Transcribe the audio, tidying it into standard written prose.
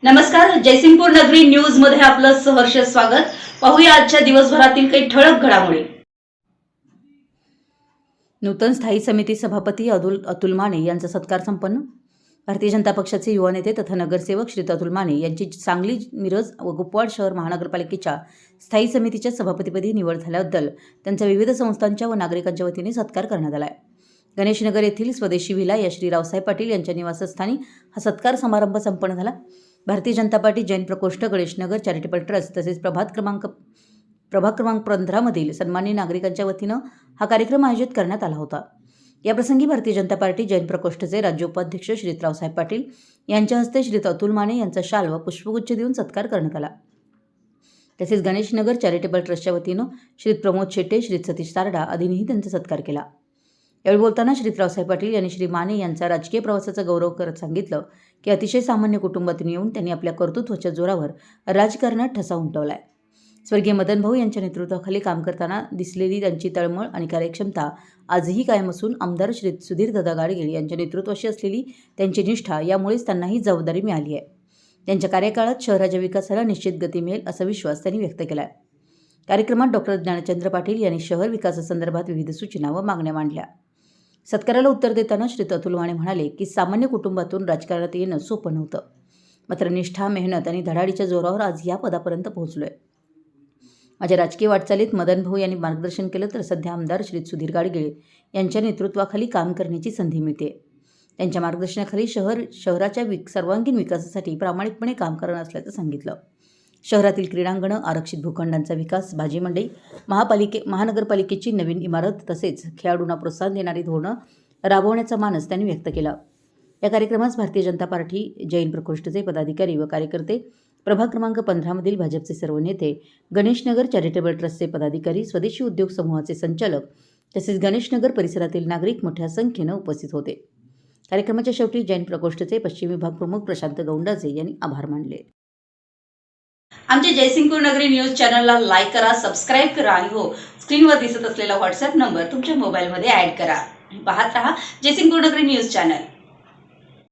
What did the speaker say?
नमस्कार, जयसिंगपूर नगरी न्यूज मध्ये आपलं सहर्ष स्वागत। पाहूया आजच्या दिवसभरातील काही ठळक घडामोडी। नूतन स्थायी समिती सभापती अतुल माने यांचा सत्कार संपन्न। भारतीय जनता पक्षाचे युवा नेते तथा नगरसेवक श्री अतुल माने यांची सांगली, मिरज व कुपवाड शहर महानगरपालिकेच्या स्थायी समितीच्या सभापतीपदी निवड झाल्याबद्दल त्यांचा विविध संस्थांच्या व नागरिकांच्या वतीने सत्कार करण्यात आला आहे। गणेशनगर येथील स्वदेशी विला या श्री रावसाहेब पाटील यांच्या निवासस्थानी हा सत्कार समारंभ संपन्न झाला। भारतीय जनता पार्टी जैन प्रकोष्ठ, गणेशनगर चॅरिटेबल ट्रस्ट तसेच प्रभाग क्रमांक 15 मधील सन्माननीय नागरिकांच्या वतीनं हा कार्यक्रम आयोजित करण्यात आला होता। याप्रसंगी भारतीय जनता पार्टी जैन प्रकोष्ठचे राज्य उपाध्यक्ष श्री रावसाहेब पाटील यांच्या हस्ते श्री अतुल माने यांचा शाल व पुष्पगुच्छ देऊन सत्कार करण्यात आला। तसेच गणेशनगर चॅरिटेबल ट्रस्टच्या वतीनं श्री प्रमोद शेट्टे, श्री सतीश तारडा आदींनीही त्यांचा सत्कार केला। यावेळी बोलताना श्री रावसाहेब पाटील यांनी श्री माने यांचा राजकीय प्रवासाचा गौरव करत सांगितलं की अतिशय सामान्य कुटुंबातून येऊन त्यांनी आपल्या कर्तृत्वाच्या जोरावर राजकारणात ठसा उमटवलाय। स्वर्गीय मदन भाऊ यांच्या नेतृत्वाखाली काम करताना दिसलेली त्यांची तळमळ आणि कार्यक्षमता आजही कायम असून आमदार श्री सुधीरदादा गाडगीळ यांच्या नेतृत्वाशी असलेली त्यांची निष्ठा यामुळेच त्यांना ही जबाबदारी मिळाली आहे। त्यांच्या कार्यकाळात शहराच्या विकासाला निश्चित गती मिळेल असा विश्वास त्यांनी व्यक्त केला आहे। कार्यक्रमात डॉक्टर ज्ञानचंद्र पाटील यांनी शहर विकासासंदर्भात विविध सूचना व मागण्या मांडल्या। सत्काराला उत्तर देताना श्री अतुल माने म्हणाले की सामान्य कुटुंबातून राजकारणात येणं सोपं नव्हतं, मात्र निष्ठा, मेहनत आणि धडाडीच्या जोरावर आज या पदापर्यंत पोहोचलोय। माझ्या राजकीय वाटचालीत मदन भाऊ यांनी मार्गदर्शन केलं तर सध्या आमदार श्री सुधीर गाडगीळ यांच्या नेतृत्वाखाली काम करण्याची संधी मिळते। त्यांच्या मार्गदर्शनाखाली शहराच्या सर्वांगीण विकासासाठी प्रामाणिकपणे काम करणार असल्याचं सांगितलं। शहरातील क्रीडांगणं, आरक्षित भूखंडांचा विकास, भाजी मंडई, महानगरपालिकेची नवीन इमारत तसेच खेळाडूंना प्रोत्साहन देणारी धोरणं राबवण्याचा मानस त्यांनी व्यक्त केला। या कार्यक्रमास भारतीय जनता पार्टी जैन प्रकोष्ठचे पदाधिकारी व कार्यकर्ते, प्रभाग क्रमांक 15 मधील भाजपचे सर्व नेते, गणेशनगर चॅरिटेबल ट्रस्टचे पदाधिकारी, स्वदेशी उद्योग समूहाचे संचालक तसेच गणेशनगर परिसरातील नागरिक मोठ्या संख्येनं उपस्थित होते। कार्यक्रमाच्या शेवटी जैन प्रकोष्ठचे पश्चिम विभाग प्रमुख प्रशांत गौंडाचे यांनी आभार मानले। आमच्या जयसिंगपूर नगरी न्यूज चॅनलला लाईक करा, सबस्क्राईब करा आणि हो, स्क्रीनवर दिसत असलेला व्हॉट्सअप नंबर तुमच्या मोबाईलमध्ये ॲड करा। पाहत रहा जयसिंगपूर नगरी न्यूज चॅनल।